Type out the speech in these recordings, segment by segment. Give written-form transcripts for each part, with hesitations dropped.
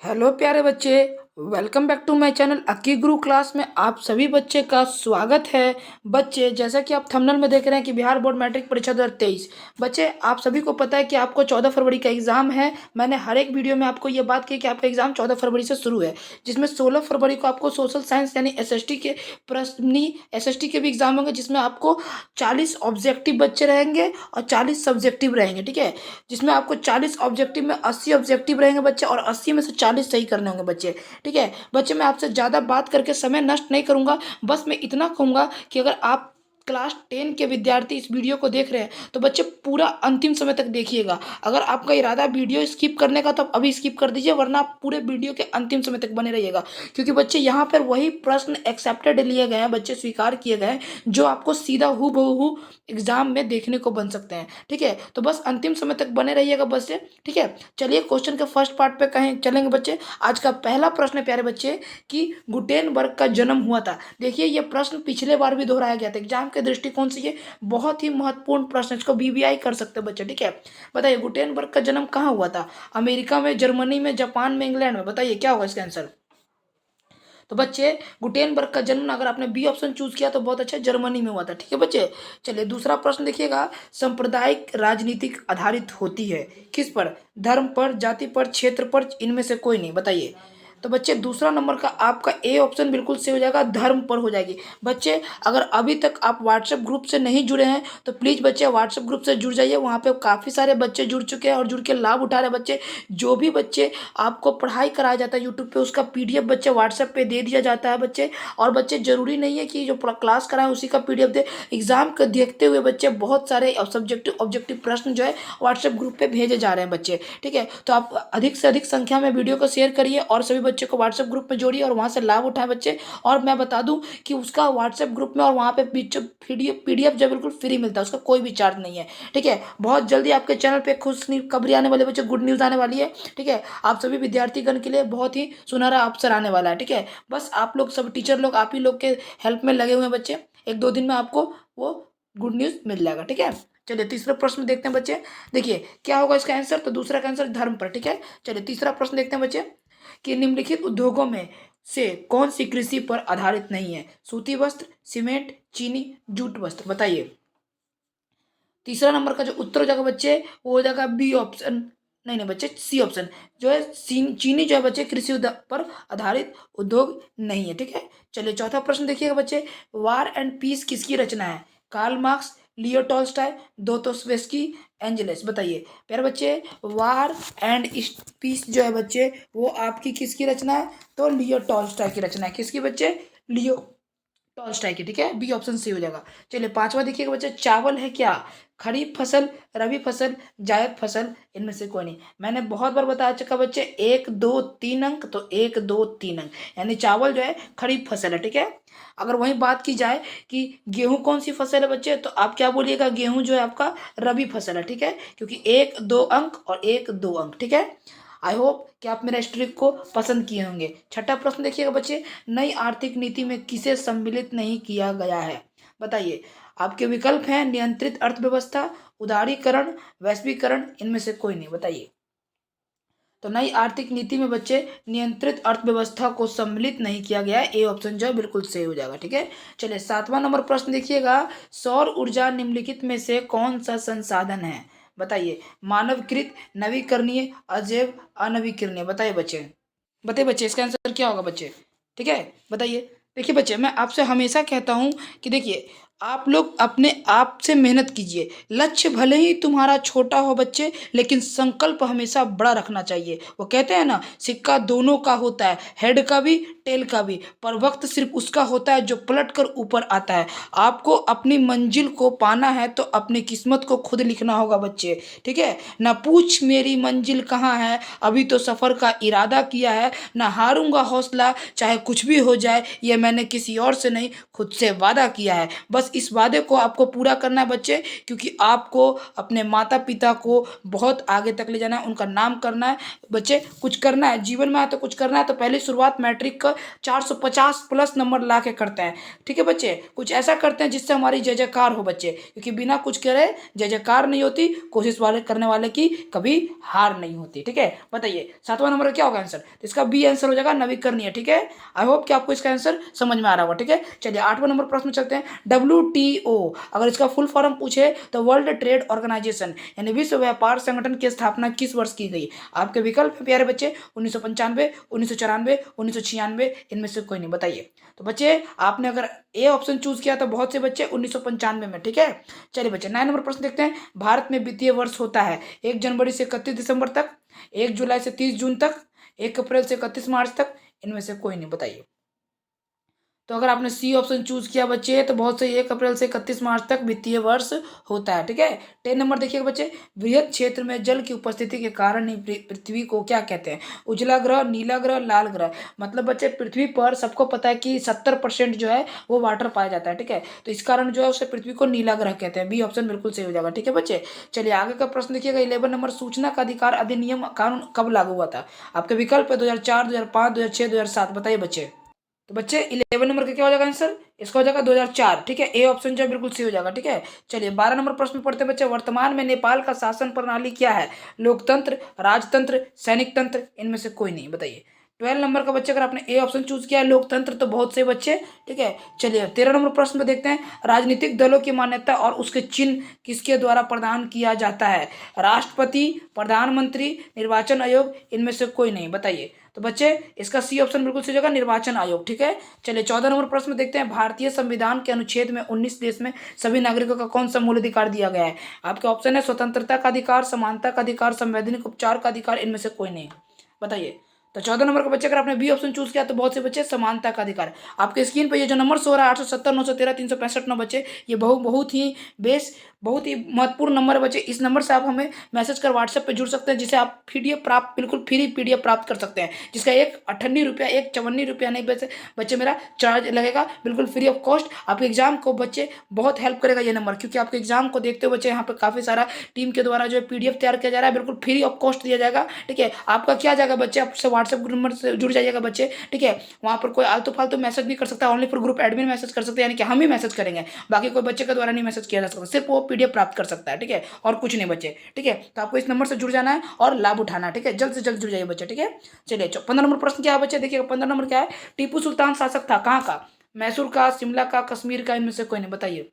Hello प्यारे बच्चे। Welcome back to my channel Aki Guru class में आप सभी बच्चे का स्वागत है। बच्चे, जैसा कि आप थंबनेल में देख रहे हैं कि बिहार बोर्ड मैट्रिक परीक्षा 2023। बच्चे, आप सभी को पता है कि आपको 14 फरवरी का एग्ज़ाम है। मैंने हर एक वीडियो में आपको ये बात की कि आपका एग्ज़ाम 14 फरवरी से शुरू है, जिसमें 16 फरवरी को आपको सोशल साइंस यानी एसएसटी के प्रश्न एसएसटी के भी एग्ज़ाम होंगे, जिसमें आपको 40 ऑब्जेक्टिव बच्चे रहेंगे और 40 सब्जेक्टिव रहेंगे। ठीक है, जिसमें आपको 40 ऑब्जेक्टिव में 80 ऑब्जेक्टिव रहेंगे बच्चे, और 80 में से 40 सही करने होंगे बच्चे। ठीक है बच्चे, मैं आपसे ज़्यादा बात करके समय नष्ट नहीं करूंगा। बस मैं इतना कहूंगा कि अगर आप क्लास 10 के विद्यार्थी इस वीडियो को देख रहे हैं तो बच्चे पूरा अंतिम समय तक देखिएगा। अगर आपका इरादा वीडियो स्किप करने का तो आप अभी स्किप कर दीजिए, वरना आप पूरे वीडियो के अंतिम समय तक बने रहिएगा, क्योंकि बच्चे यहाँ पर वही प्रश्न एक्सेप्टेड लिए गए हैं, बच्चे स्वीकार किए गए हैं जो आपको सीधा हूबहू एग्जाम में देखने को बन सकते हैं। ठीक है, तो बस अंतिम समय तक बने रहिएगा बच्चे। ठीक है, चलिए क्वेश्चन के फर्स्ट पार्ट पे कहें चलेंगे बच्चे। आज का पहला प्रश्न है प्यारे बच्चे कि गुटेनबर्ग का जन्म हुआ था। देखिए, ये प्रश्न पिछले बार भी दोहराया गया था। एग्जाम के दृष्टिकोण से ये बहुत ही महत्वपूर्ण प्रश्न है, इसको बीबीआई कर सकते हैं बच्चे। ठीक है, बताइए गुटेनबर्ग का जन्म कहाँ हुआ था? अमेरिका में, जर्मनी में, जापान में, इंग्लैंड में? बताइए क्या होगा इसका आंसर। तो बच्चे, गुटेनबर्ग का जन्म अगर आपने बी ऑप्शन चूज किया तो बहुत अच्छा, जर्मनी में हुआ था। ठीक है बच्चे, चलिए दूसरा प्रश्न देखिएगा। सांप्रदायिक राजनीतिक आधारित होती है किस पर? धर्म पर, जाति पर, क्षेत्र पर, इनमें से कोई नहीं? बताइए। तो बच्चे, दूसरा नंबर का आपका ए ऑप्शन बिल्कुल सही हो जाएगा, धर्म पर हो जाएगी। बच्चे, अगर अभी तक आप व्हाट्सएप ग्रुप से नहीं जुड़े हैं तो प्लीज़ बच्चे व्हाट्सएप ग्रुप से जुड़ जाइए। वहाँ पे काफ़ी सारे बच्चे जुड़ चुके हैं और जुड़ के लाभ उठा रहे हैं बच्चे। जो भी बच्चे आपको पढ़ाई कराया जाता है यूट्यूब पे, उसका पीडीएफ बच्चे व्हाट्सएप पे दे दिया जाता है बच्चे। और बच्चे, जरूरी नहीं है कि जो क्लास कराएं उसी का पीडीएफ दे। एग्जाम को देखते हुए बच्चे बहुत सारे सब्जेक्टिव ऑब्जेक्टिव प्रश्न जो है व्हाट्सएप ग्रुप पे भेजे जा रहे हैं बच्चे। ठीक है, तो आप अधिक से अधिक संख्या में वीडियो को शेयर करिए और सभी बच्चे को व्हाट्सएप ग्रुप में जोड़िए और वहाँ से लाभ उठाएं बच्चे। और मैं बता दूं कि उसका व्हाट्सएप ग्रुप में और वहाँ पे पीडीएफ जो बिल्कुल फ्री मिलता है, उसका कोई भी चार्ज नहीं है। ठीक है, बहुत जल्दी आपके चैनल पे खुश खबरें आने वाले बच्चे, गुड न्यूज़ आने वाली है। ठीक है, आप सभी विद्यार्थीगण के लिए बहुत ही सुनहरा अवसर आने वाला है। ठीक है, बस आप लोग सब टीचर लोग आप ही लोग के हेल्प में लगे हुए हैं बच्चे। एक दो दिन में आपको वो गुड न्यूज़ मिल जाएगा। ठीक है, चलिए तीसरा प्रश्न देखते हैं बच्चे। देखिए क्या होगा इसका आंसर। तो दूसरा का आंसर धर्म पर। ठीक है, चलिए तीसरा प्रश्न देखते हैं बच्चे कि निम्नलिखित उद्योगों में से कौन सी कृषि पर आधारित नहीं है? सूती वस्त्र, सीमेंट, चीनी, जूट वस्त्र? बताइए। तीसरा नंबर का जो उत्तर हो जाएगा बच्चे वो हो जाएगा बी ऑप्शन। नहीं नहीं बच्चे, सी ऑप्शन जो है चीनी जो है बच्चे कृषि पर आधारित उद्योग नहीं है। ठीक है, चलिए चौथा प्रश्न देखिएगा बच्चे। वार एंड पीस किसकी रचना है? Karl Marx, Leo Tolstoy, Dostoevsky, Engels? बताइए प्यारे बच्चे, वार एंड पीस जो है बच्चे वो आपकी किसकी रचना है? तो लियो टॉल्स्टॉय की रचना है। किसकी बच्चे? लियो टॉल्स्टॉय की। ठीक है, बी ऑप्शन सी हो जाएगा। चलिए पांचवा देखिएगा बच्चे। चावल है क्या? खरीफ फसल, रबी फसल, जायद फसल, इनमें से कोई नहीं। मैंने बहुत बार बता चुका बच्चे, 1 2 3 अंक, तो 1 2 3 अंक, यानी चावल जो है खरीफ फसल है। ठीक है, अगर वही बात की जाए कि गेहूं कौन सी फसल है बच्चे, तो आप क्या बोलिएगा? गेहूं जो है आपका रबी फसल है। ठीक है, क्योंकि 1 2 अंक और 1 2 अंक। ठीक है, आई होप कि आप मेरा स्ट्रिक को पसंद किए होंगे। छठा प्रश्न देखिएगा बच्चे। नई आर्थिक नीति में किसे सम्मिलित नहीं किया गया है? बताइए। आपके विकल्प हैं नियंत्रित अर्थव्यवस्था, उदारीकरण, वैश्वीकरण, इनमें से कोई नहीं? बताइए। तो नई आर्थिक नीति में बच्चे नियंत्रित अर्थव्यवस्था को सम्मिलित नहीं किया गया है। ए ऑप्शन जो है बिल्कुल सही हो जाएगा। ठीक है, चलिए सातवां नंबर प्रश्न देखिएगा। सौर ऊर्जा निम्नलिखित में से कौन सा संसाधन है? बताइए। मानवकृत, नवीकरणीय, अजैव, अनवीकरणीय? बताइए बच्चे। बताइए बच्चे, इसका आंसर क्या होगा बच्चे? ठीक है, बताइए। देखिए बच्चे, मैं आपसे हमेशा कहता हूँ कि देखिए आप लोग अपने आप से मेहनत कीजिए। लक्ष्य भले ही तुम्हारा छोटा हो बच्चे, लेकिन संकल्प हमेशा बड़ा रखना चाहिए। वो कहते हैं ना, सिक्का दोनों का होता है, हेड का भी टेल का भी, पर वक्त सिर्फ उसका होता है जो पलट कर ऊपर आता है। आपको अपनी मंजिल को पाना है तो अपनी किस्मत को खुद लिखना होगा बच्चे। ठीक है, ना पूछ मेरी मंजिल कहाँ है, अभी तो सफ़र का इरादा किया है, ना हारूंगा हौसला चाहे कुछ भी हो जाए, ये मैंने किसी और से नहीं खुद से वादा किया है। बस बस इस वादे को आपको पूरा करना है बच्चे, क्योंकि आपको अपने माता पिता को बहुत आगे तक ले जाना है, उनका नाम करना है बच्चे, कुछ करना है जीवन में, तो कुछ करना है तो पहली शुरुआत मैट्रिक का 450 प्लस नंबर ला के करते हैं। ठीक है बच्चे, कुछ ऐसा करते हैं जिससे हमारी जय जयकार हो बच्चे, क्योंकि बिना कुछ करे जय जयकार नहीं होती, कोशिश वाले करने वाले की कभी हार नहीं होती। ठीक है, बताइए 7वां नंबर क्या होगा आंसर? तो इसका बी आंसर हो जाएगा नवीकरणीय। ठीक है, आई होप कि आपको इसका आंसर समझ में आ रहा होगा। ठीक है, चलिए 8वां नंबर प्रश्न चलते हैं। WTO अगर इसका फुल फॉर्म पूछे तो वर्ल्ड ट्रेड ऑर्गेनाइजेशन यानी विश्व व्यापार संगठन की स्थापना किस वर्ष की गई? आपके विकल्प हैं प्यारे बच्चे 1995, 1994, 1996, इनमें से कोई नहीं, बताइए। तो बच्चे आपने अगर ए ऑप्शन चूज किया तो बहुत से बच्चे 1995 में। ठीक है, चलिए बच्चे 9 नंबर प्रश्न देखते हैं। भारत में वित्तीय वर्ष होता है 1 जनवरी से 31 दिसंबर तक, 1 जुलाई से 30 जून तक, 1 अप्रैल से 31 मार्च तक, इनमें से कोई नहीं, बताइए। तो अगर आपने सी ऑप्शन चूज किया बच्चे तो बहुत से 1 अप्रैल से 31 मार्च तक वित्तीय वर्ष होता है। ठीक है, 10 नंबर देखिएगा बच्चे। वृहद क्षेत्र में जल की उपस्थिति के कारण ही पृथ्वी को क्या कहते हैं? उजला ग्रह, नीला ग्रह, लाल ग्रह। मतलब बच्चे पृथ्वी पर सबको पता है कि 70% जो है वो वाटर पाया जाता है। ठीक है, तो इस कारण जो है उसे पृथ्वी को नीला ग्रह कहते हैं। बी ऑप्शन बिल्कुल सही हो जाएगा। ठीक है बच्चे, चलिए आगे का प्रश्न देखिएगा। 11 नंबर, सूचना का अधिकार अधिनियम कानून कब लागू हुआ था? आपके विकल्प है 2004, 2005, 2006, 2007, बताइए बच्चे। तो बच्चे 11 नंबर का क्या हो जाएगा आंसर? इसका हो जाएगा 2004। ठीक है, ए ऑप्शन जो है बिल्कुल सही हो जाएगा। ठीक है, चलिए 12 नंबर प्रश्न पढ़ते हैं बच्चे। वर्तमान में नेपाल का शासन प्रणाली क्या है? लोकतंत्र, राजतंत्र, सैनिक तंत्र, इनमें से कोई नहीं, बताइए। 12 नंबर का बच्चे अगर आपने ए ऑप्शन चूज किया है लोकतंत्र तो बहुत से बच्चे। ठीक है, चलिए 13 नंबर प्रश्न में देखते हैं। राजनीतिक दलों की मान्यता और उसके चिन्ह किसके द्वारा प्रदान किया जाता है? राष्ट्रपति, प्रधानमंत्री, निर्वाचन आयोग, इनमें से कोई नहीं, बताइए। तो बच्चे इसका सी ऑप्शन बिल्कुल सही होगा, निर्वाचन आयोग। ठीक है, चलिए 14 नंबर प्रश्न में देखते हैं। भारतीय संविधान के अनुच्छेद में 19 देश में सभी नागरिकों का कौन सा मूल अधिकार दिया गया है? आपके ऑप्शन है स्वतंत्रता का अधिकार, समानता का अधिकार, संवैधानिक उपचार का अधिकार, इनमें से कोई नहीं, बताइए। तो 14 नंबर के बच्चे अगर आपने बी ऑप्शन चूज किया तो बहुत से बच्चे समानता का अधिकार। आपके स्क्रीन पे ये जो नंबर सो रहा है 870, 913, 365 नौ बच्चे, ये बहुत ही महत्वपूर्ण नंबर है बच्चे। इस नंबर से आप हमें मैसेज कर व्हाट्सएप पे जुड़ सकते हैं, जिसे आप पीडीएफ प्राप्त, बिल्कुल फ्री पीडीएफ प्राप्त कर सकते हैं, जिसका एक 58 रुपया, एक 54 रुपया नहीं बच्चे मेरा चार्ज लगेगा, बिल्कुल फ्री ऑफ कॉस्ट। आपके एग्जाम को बच्चे बहुत हेल्प करेगा ये नंबर, क्योंकि आपके एग्जाम को देखते हुए बच्चे यहाँ पे काफ़ी सारा टीम के द्वारा जो है पीडीएफ तैयार किया जा रहा है, बिल्कुल फ्री ऑफ कॉस्ट दिया जाएगा। ठीक है, आपका क्या जाएगा बच्चे, आपसे व्हाट्सएप ग्रुप नंबर से जुड़ जाइएगा बच्चे। ठीक है, वहाँ पर कोई आलतू फालतू मैसेज नहीं कर सकता, only for group admin message कर सकते हैं, यानी कि हम ही मैसेज करेंगे, बाकी कोई बच्चे के द्वारा नहीं मैसेज किया जा सकता, सिर्फ वो पीडीएफ प्राप्त कर सकता है। ठीक है, और कुछ नहीं बच्चे। ठीक है, तो आपको इस नंबर से जुड़ जाना है और लाभ उठाना है। ठीक है, जल्द से जल्द जुड़ जाइए बच्चे। ठीक है, चलिए 15 नंबर प्रश्न क्या है बच्चे, देखिए 15 नंबर क्या है। टीपू सुल्तान शासक था कहाँ का? मैसूर का, शिमला का, कश्मीर का, इनमें से कोई नहीं, बताइए।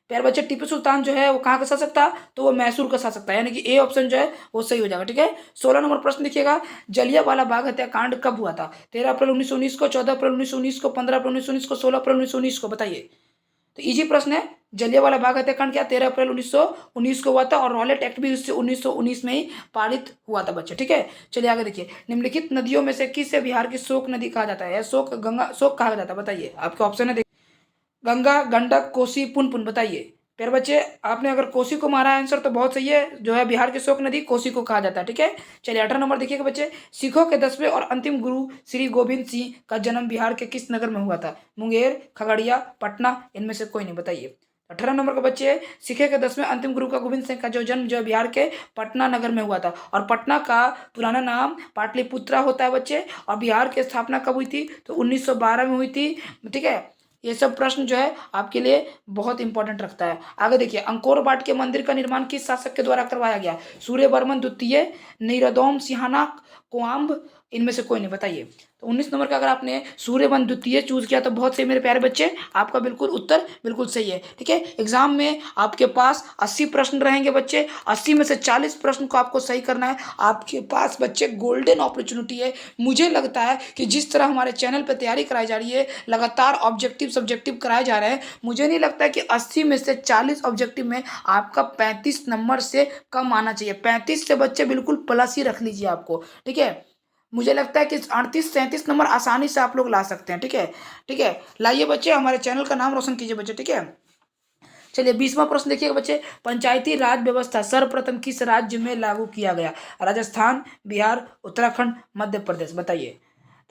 प्यारे बच्चे टीपू सुल्तान जो है वो कहाँ का शासक था? तो वो मैसूर का शासक था, यानी कि ए ऑप्शन जो है वो सही हो जाएगा। ठीक है, 16 नंबर प्रश्न देखिएगा। जलियांवाला बाग हत्याकांड कब हुआ था? 13 अप्रैल 1919 को, 14 अप्रैल 1919 को, 15 अप्रैल 1919 को, 16 अप्रैल 1919 को, बताइए। तो इजी प्रश्न है। जलियांवाला बाग हत्याकांड क्या 13 अप्रैल 1919 को हुआ था, और रॉलेट एक्ट भी उससे 1919 में ही पारित हुआ था बच्चे। ठीक है, चलिए आगे देखिए। निम्नलिखित नदियों में से किसे बिहार की शोक नदी कहा जाता है, या शोक गंगा शोक कहा जाता है, बताइए। आपके ऑप्शन है गंगा, गंडक, कोसी, पुनपुन, बताइए। फिर बच्चे आपने अगर कोसी को मारा आंसर तो बहुत सही है, जो है बिहार की शोक नदी कोसी को कहा जाता है। ठीक है, चलिए 18 नंबर देखिएगा बच्चे। सिखों के 10वें और अंतिम गुरु श्री गोविंद सिंह का जन्म बिहार के किस नगर में हुआ था? मुंगेर, खगड़िया, पटना, इनमें से कोई नहीं, बताइए। 18 नंबर का बच्चे, सिखे के 10वें अंतिम गुरु का गोविंद सिंह का जो जन्म जो है बिहार के पटना नगर में हुआ था, और पटना का पुराना नाम पाटलिपुत्रा होता है बच्चे। और बिहार की स्थापना कब हुई थी? तो 1912 में हुई थी। ठीक है, ये सब प्रश्न जो है आपके लिए बहुत इंपॉर्टेंट रखता है। आगे देखिए, अंकोर वाट के मंदिर का निर्माण किस शासक के द्वारा करवाया गया? सूर्यवर्मन द्वितीय, निरदौम सिंहाना, कोआम्ब, इनमें से कोई नहीं, बताइए। तो 19 नंबर का अगर आपने सूर्यवर्मन द्वितीय चूज किया तो बहुत सही मेरे प्यारे बच्चे, आपका बिल्कुल उत्तर बिल्कुल सही है। ठीक है, एग्जाम में आपके पास 80 प्रश्न रहेंगे बच्चे, 80 में से 40 प्रश्न को आपको सही करना है। आपके पास बच्चे गोल्डन अपॉर्चुनिटी है। मुझे लगता है कि जिस तरह हमारे चैनल पर तैयारी कराई जा रही है, लगातार ऑब्जेक्टिव सब्जेक्टिव कराए जा रहे हैं, मुझे नहीं लगता कि 80 में से 40 ऑब्जेक्टिव में आपका 35 नंबर से कम आना चाहिए। 35 से बच्चे बिल्कुल प्लस ही रख लीजिए आपको। ठीक है, मुझे लगता है कि 38-37 नंबर आसानी से आप लोग ला सकते हैं। ठीक है, ठीक है, लाइए बच्चे, हमारे चैनल का नाम रोशन कीजिए बच्चे। ठीक है, चलिए 20वां प्रश्न देखिएगा बच्चे। पंचायती राज व्यवस्था सर्वप्रथम किस राज्य में लागू किया गया? राजस्थान, बिहार, उत्तराखंड, मध्य प्रदेश, बताइए।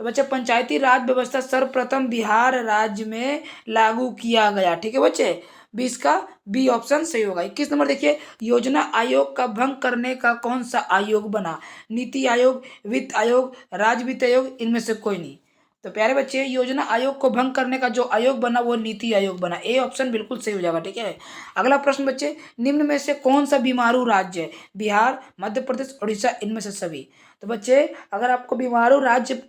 तो बच्चे पंचायती राज व्यवस्था सर्वप्रथम बिहार राज्य में लागू किया गया। ठीक है बच्चे, 20 का बी ऑप्शन सही होगा। 21 नंबर देखिए, योजना आयोग का भंग करने का कौन सा आयोग बना? नीति आयोग, वित्त आयोग, राज्य वित्त आयोग, इनमें से कोई नहीं। तो प्यारे बच्चे, योजना आयोग को भंग करने का जो आयोग बना वो नीति आयोग बना। ए ऑप्शन बिल्कुल सही हो जाएगा। ठीक है, अगला प्रश्न बच्चे, निम्न में से कौन सा बीमारू राज्य है? बिहार, मध्य प्रदेश, उड़ीसा, इनमें से सभी। तो बच्चे, अगर आपको बीमारू राज्य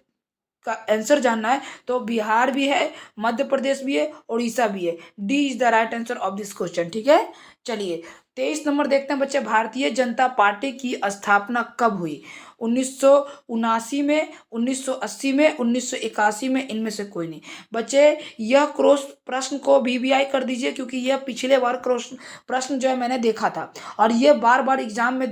का आंसर जानना है तो बिहार भी है, मध्य प्रदेश भी है, उड़ीसा भी है। D is the right answer of this question. ठीक है, चलिए 23 नंबर देखते हैं बच्चे, भारतीय जनता पार्टी की स्थापना कब हुई? 1979 में, 1980 में, 1981 में, इनमें से कोई नहीं। बच्चे, यह क्रॉस प्रश्न को VBI कर दीजिए क्योंकि यह पिछले बार क्रॉस प्रश्न जो है मैंने देखा था और यह बार बार एग्जाम में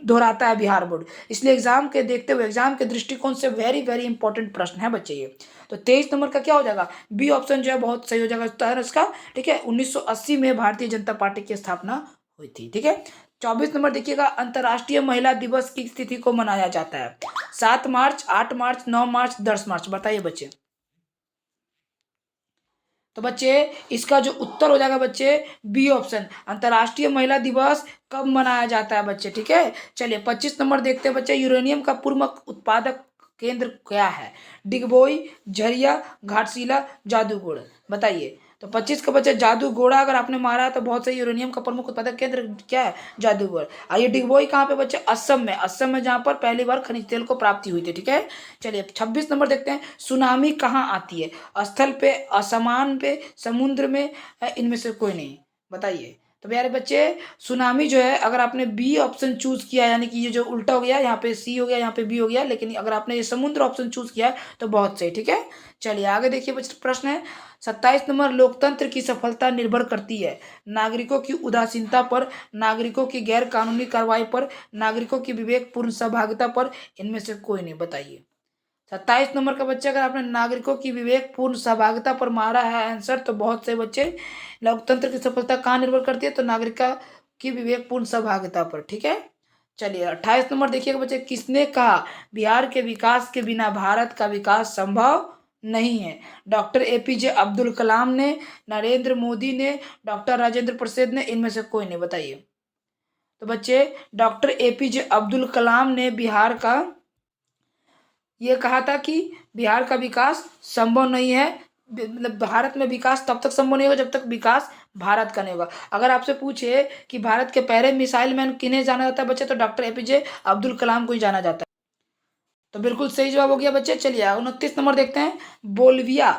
दोहराता है बिहार बोर्ड, इसलिए एग्जाम के देखते हुए, एग्जाम के दृष्टिकोण से वेरी वेरी इंपॉर्टेंट प्रश्न है बच्चे ये। तो 23 नंबर का क्या हो जाएगा? बी ऑप्शन जो है बहुत सही हो जाएगा इसका। ठीक है, 1980 में भारतीय जनता पार्टी की स्थापना हुई थी। ठीक है, 24 नंबर देखिएगा, अंतर्राष्ट्रीय महिला दिवस की तिथि को मनाया जाता है? 7 मार्च, 8 मार्च, 9 मार्च, 10 मार्च, बताइए बच्चे। तो बच्चे, इसका जो उत्तर हो जाएगा बच्चे बी ऑप्शन, अंतर्राष्ट्रीय महिला दिवस कब मनाया जाता है बच्चे। ठीक है, चलिए 25 नंबर देखते हैं बच्चे, यूरेनियम का पूर्व उत्पादक केंद्र क्या है? डिगबोई, झरिया, घाटशिला, जादूगोड़, बताइए। तो 25 का बच्चा जादूगोड़ा अगर आपने मारा तो बहुत सही, यूरेनियम का प्रमुख उत्पादक केंद्र क्या है? जादूगोड़। आइए, डिगबोई कहाँ पे बच्चे? असम में, असम में जहाँ पर पहली बार खनिज तेल को प्राप्ति हुई थी। ठीक है, चलिए 26 नंबर देखते हैं, सुनामी कहाँ आती है? स्थल पे, असमान पे, समुद्र में, इनमें से कोई नहीं, बताइए। तो प्यारे बच्चे, सुनामी जो है अगर आपने बी ऑप्शन चूज किया, यानी कि ये जो उल्टा हो गया, यहाँ पे सी हो गया, यहाँ पे बी हो गया, लेकिन अगर आपने ये समुद्र ऑप्शन चूज किया तो बहुत सही। ठीक है, चलिए आगे देखिए बच्चे, प्रश्न है 27 नंबर, लोकतंत्र की सफलता निर्भर करती है? नागरिकों की उदासीनता पर, नागरिकों की गैर कानूनी कार्रवाई पर, नागरिकों की विवेकपूर्ण सहभागिता पर, इनमें से कोई नहीं, बताइए। 27 नंबर का बच्चे, अगर आपने नागरिकों की विवेकपूर्ण सहभागिता पर मारा है आंसर तो बहुत से बच्चे, लोकतंत्र की सफलता कहाँ निर्भर करती है? तो नागरिका की विवेकपूर्ण सहभागिता पर। ठीक है, चलिए 28 नंबर देखिएगा बच्चे, किसने कहा बिहार के विकास के बिना भारत का विकास संभव नहीं है? डॉक्टर APJ अब्दुल कलाम ने, नरेंद्र मोदी ने, डॉक्टर राजेंद्र प्रसाद ने, इनमें से कोई नहीं, बताइए। तो बच्चे, डॉक्टर APJ अब्दुल कलाम ने बिहार का ये कहा था कि बिहार का विकास संभव नहीं है, मतलब भारत में विकास तब तक संभव नहीं होगा जब तक विकास भारत का नहीं होगा। अगर आपसे पूछे कि भारत के पहले मिसाइल मैन किन्हें जाना जाता है बच्चे, तो डॉक्टर APJ अब्दुल कलाम को ही जाना जाता है। तो बिल्कुल सही जवाब हो गया बच्चे। चलिए 29 नंबर देखते हैं, बोलिविया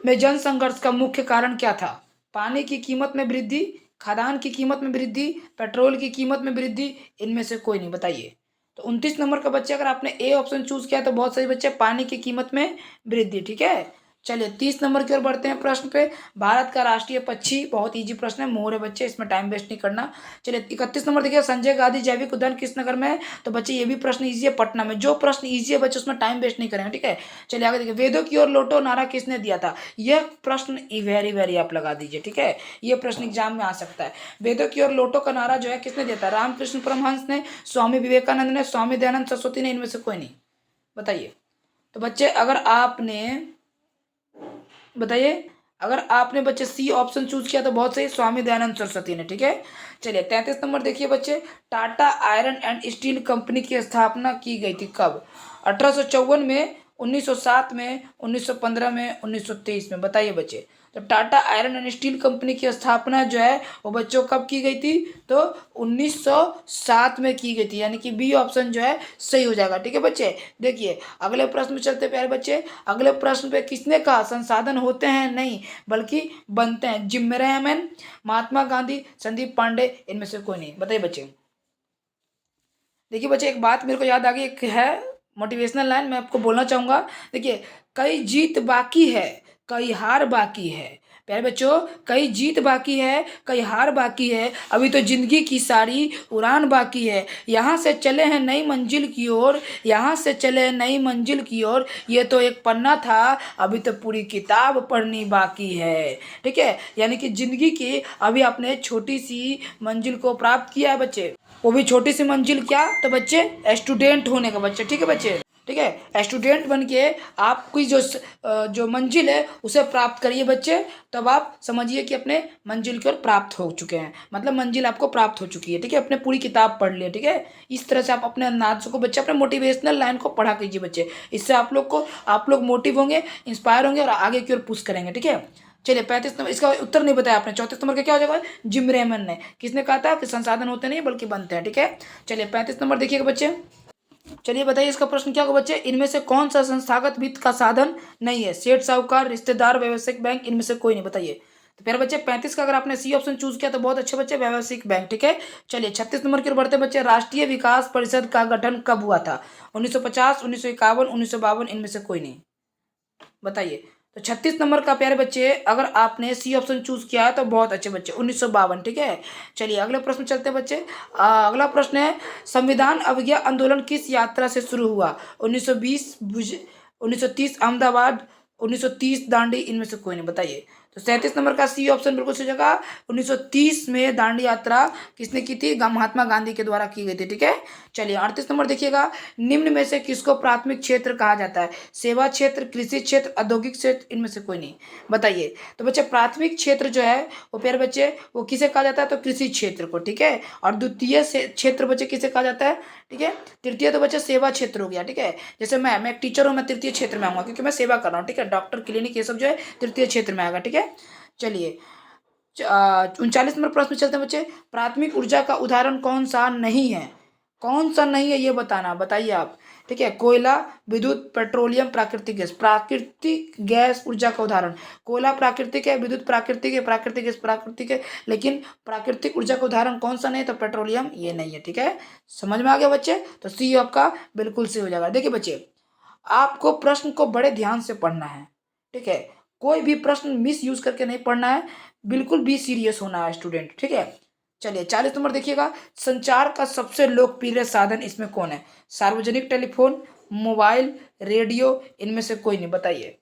में जन संघर्ष का मुख्य कारण क्या था? पानी की कीमत में वृद्धि, खाद्यान्न की कीमत में वृद्धि, पेट्रोल की कीमत में वृद्धि, इनमें से कोई नहीं, बताइए। तो 29 नंबर का बच्चे, अगर आपने ए ऑप्शन चूज किया तो बहुत सही बच्चे, पानी की कीमत में वृद्धि। ठीक है, चलिए 30 नंबर की ओर बढ़ते हैं प्रश्न पे, भारत का राष्ट्रीय पक्षी, बहुत इजी प्रश्न है, मोर है बच्चे, इसमें टाइम वेस्ट नहीं करना। चलिए 31 नंबर देखिए, संजय गांधी जैविक उद्यान किस नगर में है? तो बच्चे ये भी प्रश्न इजी है, पटना में। जो प्रश्न इजी है बच्चे उसमें टाइम वेस्ट नहीं करेंगे। ठीक है, चलिए आगे देखिए, वेदों की ओर लौटो नारा किसने दिया था? यह प्रश्न वेरी वेरी आप लगा दीजिए। ठीक है, ये प्रश्न एग्जाम में आ सकता है। वेदों की ओर लौटो का नारा जो है किसने दिया था? रामकृष्ण परमहंस ने, स्वामी विवेकानंद ने, स्वामी दयानंद सरस्वती ने, इनमें से कोई नहीं, बताइए। तो बच्चे, अगर आपने बताइए, अगर आपने बच्चे सी ऑप्शन चूज किया तो बहुत सही, स्वामी दयानंद सरस्वती ने। ठीक है, चलिए 33 नंबर देखिए बच्चे, Tata iron and steel company की स्थापना की गई थी कब? 1854 में, 1907 में, 1915 में, 1923 में, बताइए बच्चे। तो Tata iron and steel company की स्थापना जो है वो बच्चों कब की गई थी? तो 1907 में की गई थी, यानी कि बी ऑप्शन जो है सही हो जाएगा। ठीक है बच्चे, देखिए अगले प्रश्न में चलते प्यारे बच्चे। अगले प्रश्न पे किसने कहा संसाधन होते हैं नहीं बल्कि बनते हैं? जिम रहमान, महात्मा गांधी, संदीप पांडे, इनमें से कोई नहीं, बताइए बच्चे। देखिए बच्चे, एक बात मेरे को याद आ गई, एक है मोटिवेशनल लाइन मैं आपको बोलना चाहूँगा। देखिए, कई जीत बाकी है, कई हार बाकी है। प्यारे बच्चों, कई जीत बाकी है, कई हार बाकी है, अभी तो जिंदगी की सारी उड़ान बाकी है। यहाँ से चले हैं नई मंजिल की ओर, यहाँ से चले हैं नई मंजिल की ओर, ये तो एक पन्ना था, अभी तो पूरी किताब पढ़नी बाकी है। ठीक है, यानी कि जिंदगी की अभी आपने छोटी सी मंजिल को प्राप्त किया है बच्चे, वो भी छोटी सी मंजिल क्या? तो बच्चे स्टूडेंट होने का बच्चे। ठीक है बच्चे, ठीक है। स्टूडेंट बन के आपकी जो मंजिल है उसे प्राप्त करिए बच्चे, तब आप समझिए कि अपने मंजिल की ओर प्राप्त हो चुके हैं, मतलब मंजिल आपको प्राप्त हो चुकी है। ठीक है, अपने पूरी किताब पढ़ लिए। ठीक है, इस तरह से आप अपने अंदाज को बच्चे अपने मोटिवेशनल लाइन को पढ़ा कीजिए बच्चे। इससे आप लोग मोटिव होंगे, इंस्पायर होंगे और आगे की ओर पुश करेंगे। ठीक है, चलिए 35 नंबर, इसका उत्तर नहीं बताया आपने। 34 नंबर का क्या हो जाएगा? जिम रेमन ने। किसने कहा था कि संसाधन होते नहीं बल्कि बनते हैं। ठीक है, चलिए 35 नंबर देखिएगा बच्चे। चलिए बताइए इसका प्रश्न क्या होगा बच्चे? इनमें से कौन सा संस्थागत वित्त का साधन नहीं है? सेठ साहूकार, रिश्तेदार, व्यावसायिक बैंक, इनमें से कोई नहीं। बताइए। तो प्यारे बच्चे 35 का अगर आपने सी ऑप्शन चूज किया तो बहुत अच्छे बच्चे, व्यावसायिक बैंक। ठीक है, चलिए 36 नंबर की ओर बढ़ते बच्चे। राष्ट्रीय विकास परिषद का गठन कब हुआ था? 1950, 1951, 1952, इनमें से कोई नहीं। बताइए। तो 36 नंबर का प्यारे बच्चे अगर आपने सी ऑप्शन चूज किया है तो बहुत अच्छे बच्चे, 1952। ठीक है, चलिए अगले प्रश्न चलते हैं बच्चे। अगला प्रश्न है, संविधान अवज्ञा आंदोलन किस यात्रा से शुरू हुआ? 1920 1930 अहमदाबाद, 1930 दांडी, इनमें से कोई नहीं। बताइए। तो 37 नंबर का सी ऑप्शन बिल्कुल सही जगह। 1930 में दांडी यात्रा किसने की थी? महात्मा गांधी के द्वारा की गई थी। ठीक है, चलिए 38 नंबर देखिएगा। निम्न में से किसको प्राथमिक क्षेत्र कहा जाता है? सेवा क्षेत्र, कृषि क्षेत्र, औद्योगिक क्षेत्र, इनमें से कोई नहीं। बताइए। तो बच्चे प्राथमिक क्षेत्र जो है वो प्यारे बच्चे वो किसे कहा जाता है? तो कृषि क्षेत्र को। ठीक है, और द्वितीय क्षेत्र बच्चे किसे कहा जाता है? ठीक है, तृतीय तो बच्चे सेवा क्षेत्र हो गया। ठीक है, जैसे मैं एक टीचर हूँ, मैं तृतीय क्षेत्र में आऊंगा क्योंकि मैं सेवा कर रहा हूँ। ठीक है, डॉक्टर, क्लिनिक, ये सब जो है तृतीय क्षेत्र में आएगा। ठीक है, चलिए 39 नंबर प्रश्न में चलते हैं बच्चे। प्राथमिक ऊर्जा का उदाहरण कौन सा नहीं है? कौन सा नहीं है ये बताना। बताइए आप। ठीक है, कोयला, विद्युत, पेट्रोलियम, प्राकृतिक गैस। प्राकृतिक गैस ऊर्जा का उदाहरण। कोयला प्राकृतिक है, विद्युत प्राकृतिक है, प्राकृतिक गैस प्राकृतिक है, लेकिन प्राकृतिक ऊर्जा का उदाहरण कौन सा नहीं है? तो पेट्रोलियम, ये नहीं है। ठीक है, समझ में आ गया बच्चे? तो सी आपका बिल्कुल सही हो जाएगा। देखिए बच्चे, आपको प्रश्न को बड़े ध्यान से पढ़ना है। ठीक है, कोई भी प्रश्न मिस यूज करके नहीं पढ़ना है, बिल्कुल भी सीरियस होना है स्टूडेंट। ठीक है, चलिए 40 नंबर देखिएगा। संचार का सबसे लोकप्रिय साधन इसमें कौन है? सार्वजनिक टेलीफोन, मोबाइल, रेडियो, इनमें से कोई नहीं। बताइए।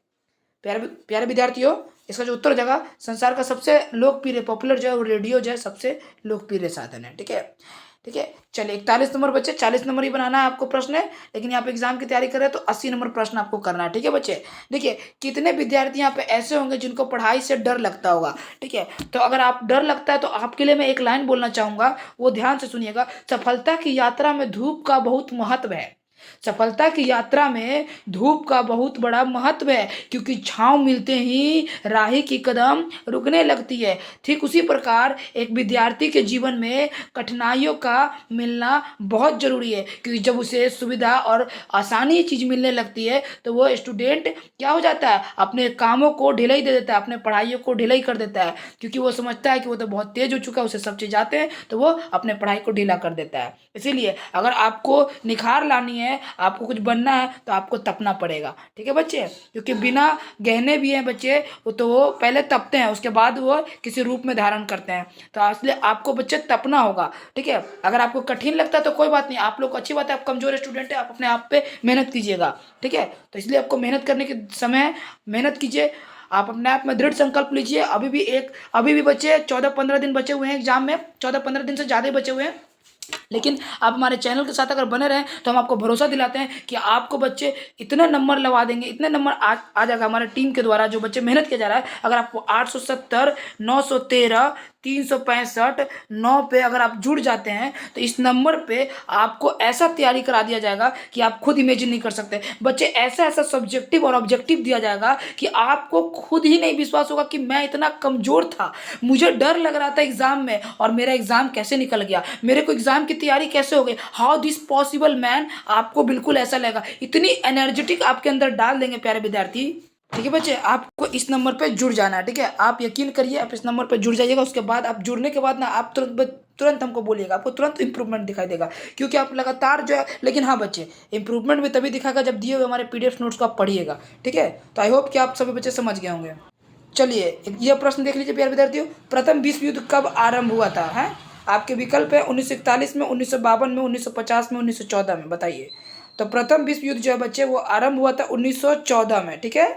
प्यारे प्यारे विद्यार्थियों, इसका जो उत्तर हो जाएगा, संसार का सबसे लोकप्रिय पॉपुलर जो है वो रेडियो जो है सबसे लोकप्रिय साधन है। ठीक है, ठीक है, चलिए 41 नंबर बच्चे, 40 नंबर ही बनाना है आपको प्रश्न है, लेकिन यहाँ पे एग्जाम की तैयारी कर रहे हैं तो 80 नंबर प्रश्न आपको करना है। ठीक है बच्चे, देखिए कितने विद्यार्थी यहाँ पे ऐसे होंगे जिनको पढ़ाई से डर लगता होगा। ठीक है, तो अगर आप डर लगता है तो आपके लिए मैं एक लाइन बोलना चाहूंगा, वो ध्यान से सुनिएगा। सफलता की यात्रा में धूप का बहुत महत्व है। सफलता की यात्रा में धूप का बहुत बड़ा महत्व है, क्योंकि छांव मिलते ही राही की कदम रुकने लगती है। ठीक उसी प्रकार एक विद्यार्थी के जीवन में कठिनाइयों का मिलना बहुत जरूरी है, क्योंकि जब उसे सुविधा और आसानी चीज मिलने लगती है तो वो स्टूडेंट क्या हो जाता है? अपने कामों को ढिलाई दे देता है, अपने पढ़ाइयों को ढिलाई कर देता है, क्योंकि वो समझता है कि वो तो बहुत तेज हो चुका है, उसे सब चीज आते हैं, तो वो अपने पढ़ाई को ढीला कर देता है। इसीलिए अगर आपको निखार लानी है, आपको कुछ बनना है, तो आपको तपना पड़ेगा। ठीक है बच्चे, क्योंकि बिना गहने भी हैं बच्चे, वो पहले तपते हैं, उसके बाद वो किसी रूप में धारण करते हैं। तो इसलिए आपको बच्चे तपना होगा। ठीक है, अगर आपको कठिन लगता है तो कोई बात नहीं, आप लोग अच्छी बात है, आप कमजोर स्टूडेंट है, आप अपने आप पे मेहनत कीजिएगा। ठीक है, तो इसलिए आपको मेहनत करने के समय मेहनत कीजिए, आप अपने आप में दृढ़ संकल्प लीजिए। अभी भी बच्चे 14-15 दिन बचे हुए हैं एग्जाम में, 14-15 दिन से ज़्यादा ही बचे हुए हैं, लेकिन आप हमारे चैनल के साथ अगर बने रहें तो हम आपको भरोसा दिलाते हैं कि आपको बच्चे इतने नंबर लगा देंगे, इतने नंबर आ जाएगा हमारे टीम के द्वारा, जो बच्चे मेहनत किया जा रहा है। अगर आपको 870, 913, 365, 9 पे अगर आप जुड़ जाते हैं तो इस नंबर पे आपको ऐसा तैयारी करा दिया जाएगा कि आप खुद इमेजिन नहीं कर सकते बच्चे। ऐसा ऐसा सब्जेक्टिव और ऑब्जेक्टिव दिया जाएगा कि आपको खुद ही नहीं विश्वास होगा कि मैं इतना कमजोर था, मुझे डर लग रहा था एग्जाम में और मेरा एग्जाम कैसे निकल गया, मेरे को एग्जाम की तैयारी कैसे हो गई, हाउ दिस पॉसिबल मैन। आपको बिल्कुल ऐसा लगेगा, इतनी एनर्जेटिक आपके अंदर डाल देंगे प्यारे विद्यार्थी। ठीक है बच्चे, आपको इस नंबर पे जुड़ जाना है। ठीक है, आप यकीन करिए, आप इस नंबर पे जुड़ जाइएगा। उसके बाद आप जुड़ने के बाद ना आप तुरंत हमको बोलिएगा, आपको तुरंत इंप्रूवमेंट दिखाई देगा, क्योंकि आप लगातार जो है। लेकिन हाँ बच्चे, इंप्रूवमेंट भी तभी दिखाएगा जब दिए हुए हमारे PDF नोट्स को आप पढ़िएगा। ठीक है, तो आई होप कि आप सभी बच्चे समझ गए होंगे। चलिए यह प्रश्न देख लीजिए प्यारे विद्यार्थियों। प्रथम विश्व युद्ध कब आरंभ हुआ था? है आपके विकल्प है 1941 में, 1952 में, 1950 में, 1914 में। बताइए। तो प्रथम विश्व युद्ध जो है बच्चे वो आरंभ हुआ था 1914 में। ठीक है,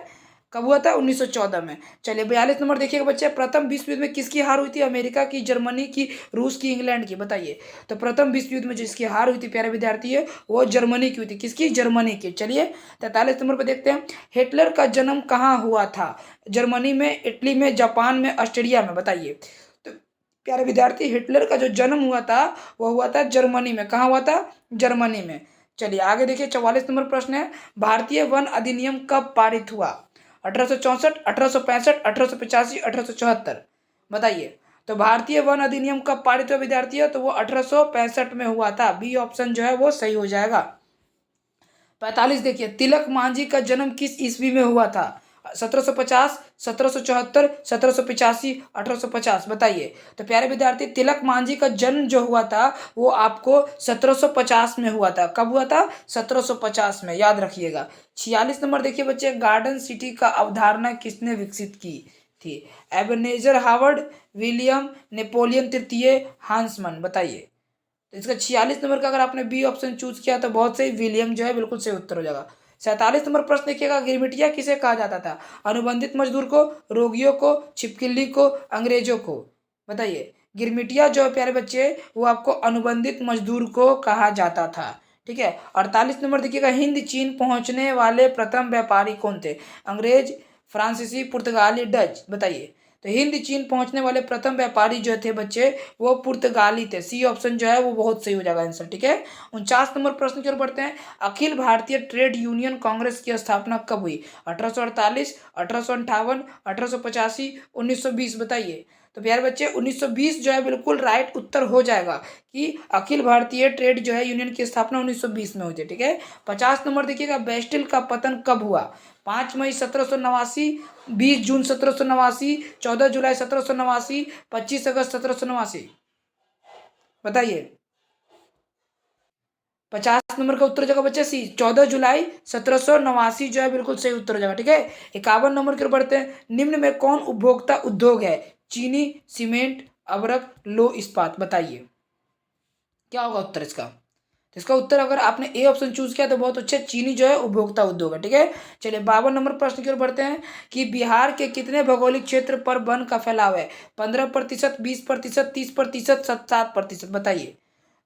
कब हुआ था? 1914 में। चलिए 42 नंबर देखिएगा बच्चे, प्रथम विश्व युद्ध में किसकी हार हुई थी? अमेरिका की, जर्मनी की, रूस की, इंग्लैंड की? बताइए। तो प्रथम विश्व युद्ध में जिसकी हार हुई थी प्यारे विद्यार्थी है वो जर्मनी की हुई थी। किसकी? जर्मनी की। चलिए 43 नंबर पर देखते हैं, हिटलर का जन्म कहाँ हुआ था? जर्मनी में, इटली में, जापान में, ऑस्ट्रेलिया में? बताइए। तो प्यारे विद्यार्थी हिटलर का जो जन्म हुआ था वो हुआ था जर्मनी में। कहाँ हुआ था? जर्मनी में। चलिए आगे देखिए 44 नंबर प्रश्न है, भारतीय वन अधिनियम कब पारित हुआ? 1864, 1865, 1885, 1874? बताइए। तो भारतीय वन अधिनियम कब पारित हुआ विद्यार्थी है? तो वो 1865 में हुआ था। बी ऑप्शन जो है वो सही हो जाएगा। 45 देखिए, तिलक मांझी का जन्म किस ईस्वी में हुआ था? 1750, 1774, 1785, 1850? बताइए। तो प्यारे विद्यार्थी तिलक मांझी का जन्म जो हुआ था वो आपको 1750 में हुआ था। कब हुआ था? 1750 में, याद रखिएगा। 46 नंबर देखिए बच्चे, गार्डन सिटी का अवधारणा किसने विकसित की थी? एबेनेजर हावर्ड, विलियम, नेपोलियन तृतीय, हांसमन? बताइए। तो इसका 46 नंबर का अगर आपने बी ऑप्शन चूज किया तो बहुत सही, विलियम जो है बिल्कुल सही उत्तर हो जाएगा। 47 नंबर प्रश्न देखिएगा, गिरमिटिया किसे कहा जाता था? अनुबंधित मजदूर को, रोगियों को, छिपकली को, अंग्रेजों को? बताइए। गिरमिटिया जो है प्यारे बच्चे वो आपको अनुबंधित मजदूर को कहा जाता था। ठीक है। 48 नंबर देखिएगा, हिंद चीन पहुंचने वाले प्रथम व्यापारी कौन थे? अंग्रेज, फ्रांसीसी, पुर्तगाली, डच? बताइए। तो हिंद चीन पहुंचने वाले प्रथम व्यापारी जो थे बच्चे वो पुर्तगाली थे। सी ऑप्शन जो है वो बहुत सही हो जाएगा आंसर। ठीक है। 49 नंबर प्रश्न की ओर बढ़ते हैं, अखिल भारतीय ट्रेड यूनियन कांग्रेस की स्थापना कब हुई? 1848, 1858, 1885, 1920? बताइए। तो प्यारे बच्चे 1920 जो है बिल्कुल राइट उत्तर हो जाएगा कि अखिल भारतीय ट्रेड जो है यूनियन की स्थापना 1920 में हुई थी। ठीक है। 50 नंबर देखिएगा, बेस्टिल का पतन कब हुआ? 5 मई 1789, 20 जून 1789, 14 जुलाई 1789, 25 अगस्त 1789? बताइए। 50 नंबर का उत्तर हो जाएगा बच्चे सी, 14 जुलाई 1789 जो है बिल्कुल सही उत्तर हो जाएगा। ठीक है। 51 नंबर की ओर बढ़ते हैं, निम्न में कौन उपभोक्ता उद्योग है? चीनी, सीमेंट, अबरक, लो इस्पात? बताइए क्या होगा उत्तर इसका। तो इसका उत्तर अगर आपने ए ऑप्शन चूज किया तो बहुत अच्छे, चीनी जो है उपभोक्ता उद्योग है। ठीक है। चलिए 52 नंबर प्रश्न की ओर बढ़ते हैं कि बिहार के कितने भौगोलिक क्षेत्र पर वन का फैलाव है? 15%, 20%, 30%, 7%? बताइए।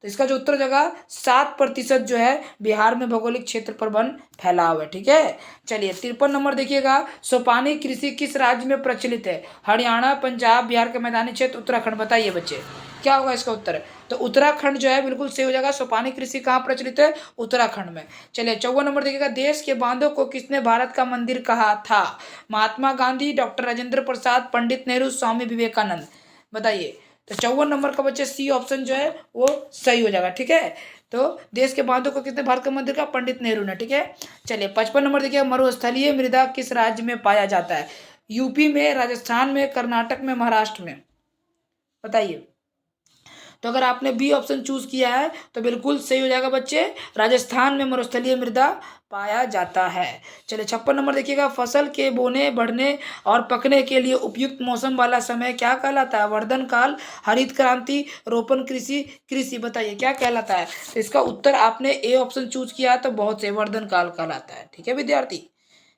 तो इसका जो उत्तर हो जाएगा 7% जो है बिहार में भौगोलिक क्षेत्र पर वन फैलाव है। ठीक है। चलिए 53 नंबर देखिएगा, सोपानी कृषि किस राज्य में प्रचलित है? हरियाणा, पंजाब, बिहार के मैदानी क्षेत्र, उत्तराखंड? बताइए बच्चे क्या होगा इसका उत्तर। तो उत्तराखंड जो है बिल्कुल सही हो जाएगा। सोपानी कृषि कहाँ प्रचलित है? उत्तराखंड में। चलिए 54 नंबर देखिएगा, देश के बांधों को किसने भारत का मंदिर कहा था? महात्मा गांधी, डॉक्टर राजेंद्र प्रसाद, पंडित नेहरू, स्वामी विवेकानंद? बताइए। तो 54 नंबर का बच्चे सी ऑप्शन जो है वो सही हो जाएगा। ठीक है। तो देश के बांधों को किसने भारत का मंदिर का? पंडित नेहरू ने। ठीक है। चलिए 55 नंबर देखिए, मरुस्थलीय मृदा किस राज्य में पाया जाता है? यूपी में, राजस्थान में, कर्नाटक में, महाराष्ट्र में? बताइए। तो अगर आपने बी ऑप्शन चूज किया है तो बिल्कुल सही हो जाएगा बच्चे, राजस्थान में मरुस्थलीय मृदा पाया जाता है। चलिए 56 नंबर देखिएगा, फसल के बोने, बढ़ने और पकने के लिए उपयुक्त मौसम वाला समय क्या कहलाता है? वर्धन काल, हरित क्रांति, रोपण कृषि, कृषि? बताइए क्या कहलाता है। तो इसका उत्तर आपने ए ऑप्शन चूज किया है तो बहुत से, वर्धन काल कहलाता है। ठीक है विद्यार्थी।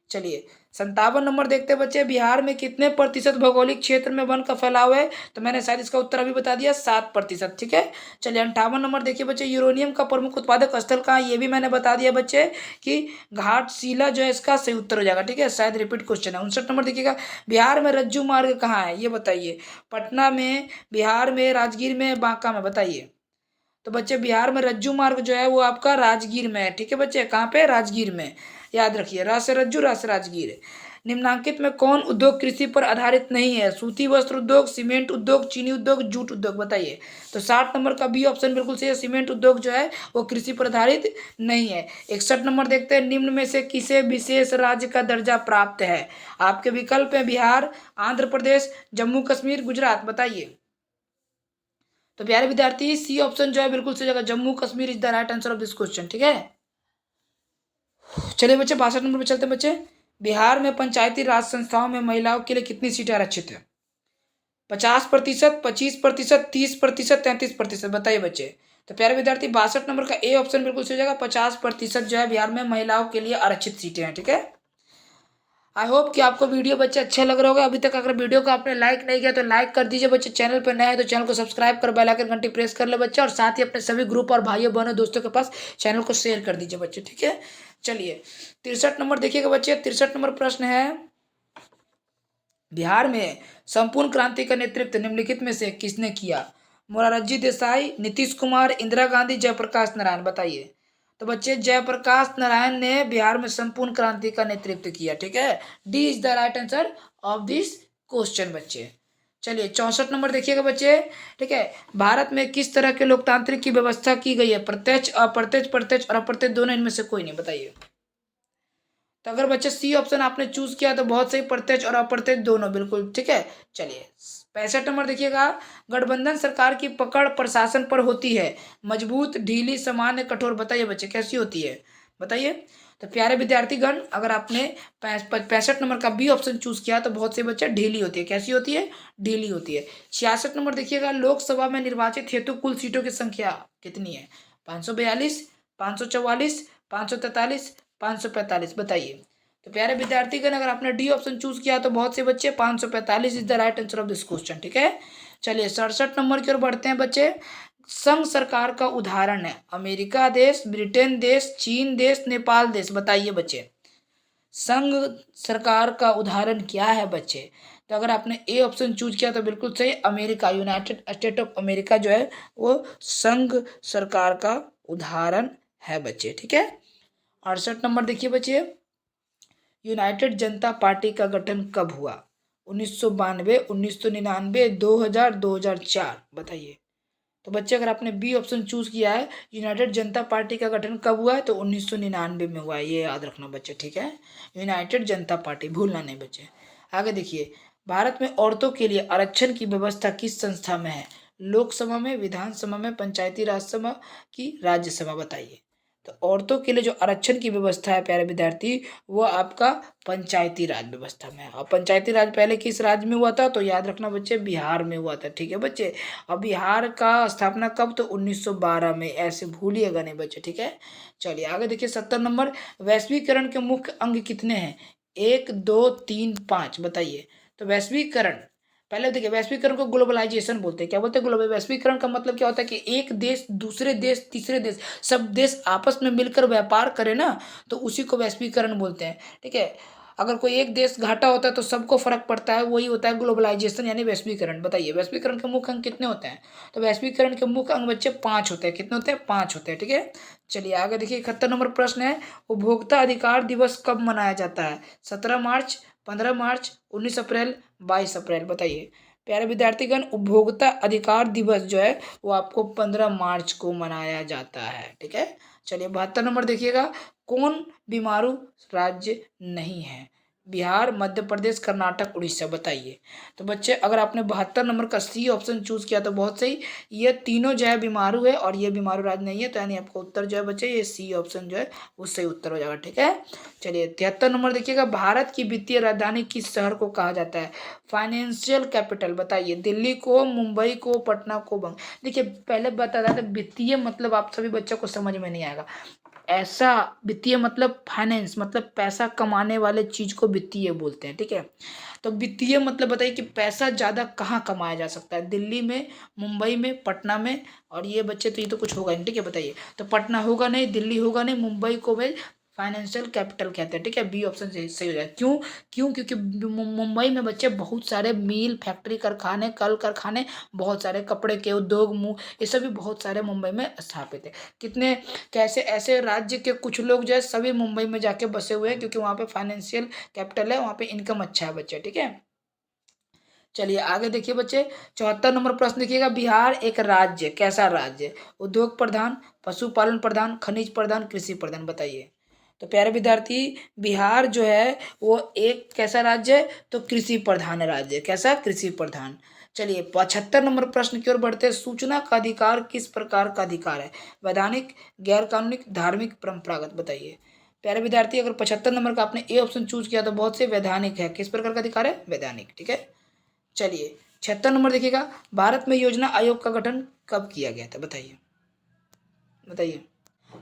चलिए 57 नंबर देखते हैं बच्चे, बिहार में कितने प्रतिशत भौगोलिक क्षेत्र में वन का फैलाव है? तो मैंने शायद इसका उत्तर अभी बता दिया, 7%। ठीक है। चलिए 58 नंबर देखिए बच्चे, यूरेनियम का प्रमुख उत्पादक स्थल कहाँ है? ये भी मैंने बता दिया बच्चे कि घाटशिला जो है इसका सही उत्तर हो जाएगा। ठीक है। शायद रिपीट क्वेश्चन है। 59 नंबर देखिएगा, बिहार में रज्जू मार्ग कहाँ है? ये बताइए। पटना में, बिहार में, राजगीर में, बांका में? बताइए। तो बच्चे बिहार में रज्जू मार्ग जो है वो आपका राजगीर में है। ठीक है बच्चे, कहाँ पे? राजगीर में। याद रखिए, रा से रज्जू, रा से राजगीर। निम्नांकित में कौन उद्योग कृषि पर आधारित नहीं है? सूती वस्त्र उद्योग, सीमेंट उद्योग, चीनी उद्योग, जूट उद्योग? बताइए। तो 60 नंबर का बी ऑप्शन बिल्कुल सही है, सीमेंट उद्योग जो है वो कृषि पर आधारित नहीं है। 61 नंबर देखते हैं, निम्न में से किसे विशेष राज्य का दर्जा प्राप्त है? आपके विकल्प है बिहार, आंध्र प्रदेश, जम्मू कश्मीर, गुजरात? बताइए। तो प्यारे विद्यार्थी सी ऑप्शन जो है बिल्कुल सही जगह, Jammu Kashmir is the right answer of this question. ठीक है। चलिए बच्चे 62 नंबर पे चलते हैं बच्चे, बिहार में पंचायती राज संस्थाओं में महिलाओं के लिए कितनी सीटें आरक्षित है? 50%, 25%, 30%, 33%? बताइए बच्चे। तो प्यारे विद्यार्थी 62 नंबर का ए ऑप्शन बिल्कुल सही हो जाएगा, 50% जो है बिहार में महिलाओं के लिए आरक्षित सीटें हैं। ठीक है। आई होप कि आपको वीडियो बच्चे अच्छे लग रहे होंगे। अभी तक अगर वीडियो को आपने लाइक नहीं किया तो लाइक कर दीजिए बच्चे। चैनल पर नए हैं तो चैनल को सब्सक्राइब कर बेल आइकन घंटी प्रेस कर ले बच्चे, और साथ ही अपने सभी ग्रुप और भाइयों बहनों दोस्तों के पास चैनल को शेयर कर दीजिए बच्चे, ठीक है। चलिए 63 नंबर देखिएगा बच्चे। 63 नंबर प्रश्न है, बिहार में संपूर्ण क्रांति का नेतृत्व निम्नलिखित में से किसने किया? मोरारजी देसाई, नीतीश कुमार, इंदिरा गांधी, जयप्रकाश नारायण, बताइए। तो बच्चे जयप्रकाश नारायण ने बिहार में संपूर्ण क्रांति का नेतृत्व किया, ठीक है। D is the right answer of this question बच्चे। चलिए 64 नंबर देखिएगा बच्चे, ठीक है। भारत में किस तरह के लोकतांत्रिक की व्यवस्था की गई है? प्रत्यक्ष, अप्रत्यक्ष, प्रत्यक्ष और अप्रत्यक्ष दोनों, इनमें से कोई नहीं, बताइए। तो अगर बच्चे सी ऑप्शन आपने चूज किया तो बहुत सही, प्रत्यक्ष और अप्रत्यक्ष दोनों, बिल्कुल ठीक है। चलिए 65 नंबर देखिएगा, गठबंधन सरकार की पकड़ प्रशासन पर होती है, मजबूत, ढीली, सामान्य, कठोर, बताइए बच्चे कैसी होती है, बताइए। तो प्यारे विद्यार्थीगण, अगर आपने 65 नंबर का बी ऑप्शन चूज किया तो बहुत से बच्चे ढीली होती है, कैसी होती है? ढीली होती है। 66 नंबर देखिएगा, लोकसभा में निर्वाचित हेतु कुल सीटों की संख्या कितनी है? 542, 544, 543, 545, बताइए। तो प्यारे विद्यार्थीगण, अगर आपने डी ऑप्शन चूज किया तो बहुत से बच्चे 545 is the right answer of this question, ठीक है। चलिए 67 नंबर की ओर बढ़ते हैं बच्चे। संघ सरकार का उदाहरण है, अमेरिका देश, ब्रिटेन देश, चीन देश, नेपाल देश, बताइए बच्चे। संघ सरकार का उदाहरण क्या है बच्चे? तो अगर आपने ए ऑप्शन चूज किया तो बिल्कुल सही, America, United state of America जो है वो संघ सरकार का उदाहरण है बच्चे, ठीक है। 68 नंबर देखिए बच्चे, यूनाइटेड जनता पार्टी का गठन कब हुआ? 1992, 1999, 2000, 2004, बताइए। तो बच्चे अगर आपने बी ऑप्शन चूज किया है, यूनाइटेड जनता पार्टी का गठन कब हुआ है, तो 1999 में हुआ है, ये याद रखना बच्चे, ठीक है। यूनाइटेड जनता पार्टी, भूलना नहीं बच्चे। आगे देखिए, भारत में औरतों के लिए आरक्षण की व्यवस्था किस संस्था में है? लोकसभा में, विधानसभा में, पंचायती राज सभा की राज्यसभा, बताइए। तो औरतों के लिए जो आरक्षण की व्यवस्था है प्यारे विद्यार्थी, वो आपका पंचायती राज व्यवस्था में है। और पंचायती राज पहले किस राज्य में हुआ था? तो याद रखना बच्चे, बिहार में हुआ था, ठीक है बच्चे। और बिहार का स्थापना कब? तो 1912 में, ऐसे भूलिएगा नहीं बच्चे, ठीक है। चलिए आगे देखिए 70 नंबर, वैश्वीकरण के मुख्य अंग कितने हैं? 1, 2, 3, 5, बताइए। तो वैश्वीकरण, पहले देखिए, वैश्वीकरण को ग्लोबलाइजेशन बोलते हैं। क्या बोलते हैं? ग्लोबल। वैश्वीकरण का मतलब क्या होता है कि एक देश दूसरे देश, तीसरे देश, सब देश आपस में मिलकर व्यापार करे ना, तो उसी को वैश्वीकरण बोलते हैं, ठीक है। अगर कोई एक देश घाटा होता है तो सबको फर्क पड़ता है, वही होता है ग्लोबलाइजेशन यानी वैश्वीकरण। बताइए वैश्वीकरण के मुख्य अंग कितने होते हैं? तो वैश्वीकरण के मुख्य अंग बच्चे 5 होते हैं। कितने होते हैं? 5 होते हैं, ठीक है। चलिए आगे देखिए 71 नंबर प्रश्न है, उपभोक्ता अधिकार दिवस कब मनाया जाता है? 17 मार्च, 15 मार्च, 19 अप्रैल, 22 अप्रैल, बताइए। प्यारे विद्यार्थीगण, उपभोक्ता अधिकार दिवस जो है वो आपको 15 मार्च को मनाया जाता है, ठीक है। चलिए 72 नंबर देखिएगा, कौन बीमारू राज्य नहीं है? बिहार, मध्य प्रदेश, कर्नाटक, उड़ीसा, बताइए। तो बच्चे अगर आपने 72 नंबर का सी ऑप्शन चूज किया तो बहुत सही, ये तीनों जो है बीमारू है और ये बीमारू राज्य नहीं है, तो यानी आपका उत्तर जो है बच्चे ये सी ऑप्शन जो है वो सही उत्तर हो जाएगा, ठीक है। चलिए 73 नंबर देखिएगा, भारत की वित्तीय राजधानी किस शहर को कहा जाता है? फाइनेंशियल कैपिटल, बताइए। दिल्ली को, मुंबई को, पटना को, देखिए पहले बता रहा था वित्तीय मतलब आप सभी बच्चों को समझ में नहीं आएगा। ऐसा वित्तीय मतलब फाइनेंस, मतलब पैसा कमाने वाले चीज को वित्तीय बोलते हैं, ठीक है। तो वित्तीय मतलब बताइए कि पैसा ज्यादा कहाँ कमाया जा सकता है? दिल्ली में, मुंबई में, पटना में, और ये बच्चे तो ये तो कुछ होगा नहीं, ठीक है, बताइए। तो पटना होगा नहीं, दिल्ली होगा नहीं, मुंबई को भी फाइनेंशियल कैपिटल कहते हैं, ठीक है। बी ऑप्शन सही हो जाए। क्यों? क्योंकि मुंबई में बच्चे बहुत सारे मिल, फैक्ट्री, कारखाने, कल कारखाने, बहुत सारे कपड़े के उद्योग, मुंह, ये सभी बहुत सारे मुंबई में स्थापित है। कितने कैसे ऐसे राज्य के कुछ लोग जो है सभी मुंबई में जाके बसे हुए हैं, क्योंकि वहाँ पे फाइनेंशियल कैपिटल है, वहाँ पे इनकम अच्छा है बच्चे, ठीक है। चलिए आगे देखिए बच्चे, 74 नंबर प्रश्न देखिएगा, बिहार एक राज्य, कैसा राज्य? उद्योग प्रधान, पशुपालन प्रधान, खनिज प्रधान, कृषि प्रधान, बताइए। तो प्यारे विद्यार्थी, बिहार जो है वो एक कैसा राज्य है? तो कृषि प्रधान राज्य है। कैसा? कृषि प्रधान। चलिए 75 नंबर प्रश्न की ओर बढ़ते हैं, सूचना का अधिकार किस प्रकार का अधिकार है? वैधानिक, गैर कानूनी, धार्मिक, परंपरागत, बताइए। प्यारे विद्यार्थी, अगर 75 नंबर का आपने ए ऑप्शन चूज किया तो बहुत से वैधानिक है। किस प्रकार का अधिकार है? वैधानिक, ठीक है। चलिए 76 नंबर देखिएगा, भारत में योजना आयोग का गठन कब किया गया था? बताइए, बताइए।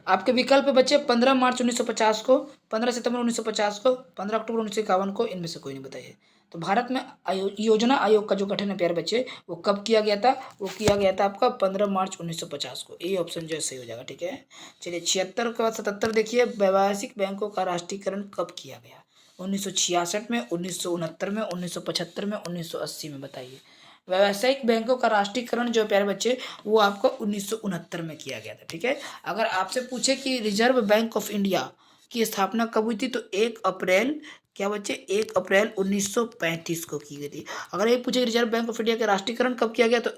आपके विकल्प है बच्चे 15 मार्च 1950 को, 15 सितंबर 1950 को, 15 अक्टूबर 1951 को, इनमें से कोई नहीं बताइए। तो भारत में योजना आयोग का जो गठन है प्यारे बच्चे वो कब किया गया था? वो किया गया था आपका 15 मार्च 1950 को। ये ऑप्शन जो है सही हो जाएगा, ठीक है। चलिए 76 के बाद 77 देखिए, व्यावसायिक बैंकों का राष्ट्रीयकरण कब किया गया? 1966 में, 1969 में, 1975 में, 1980 में बताइए। व्यावसायिक बैंकों का राष्ट्रीयकरण जो है प्यारे बच्चे वो आपको 1969 में किया गया था, ठीक है। अगर आपसे पूछे कि रिजर्व बैंक ऑफ इंडिया की स्थापना कब हुई थी, तो 1 अप्रैल, क्या बच्चे, 1 अप्रैल 1935 को की गई थी। अगर ये पूछे रिजर्व बैंक ऑफ इंडिया का राष्ट्रीयकरण कब किया गया, तो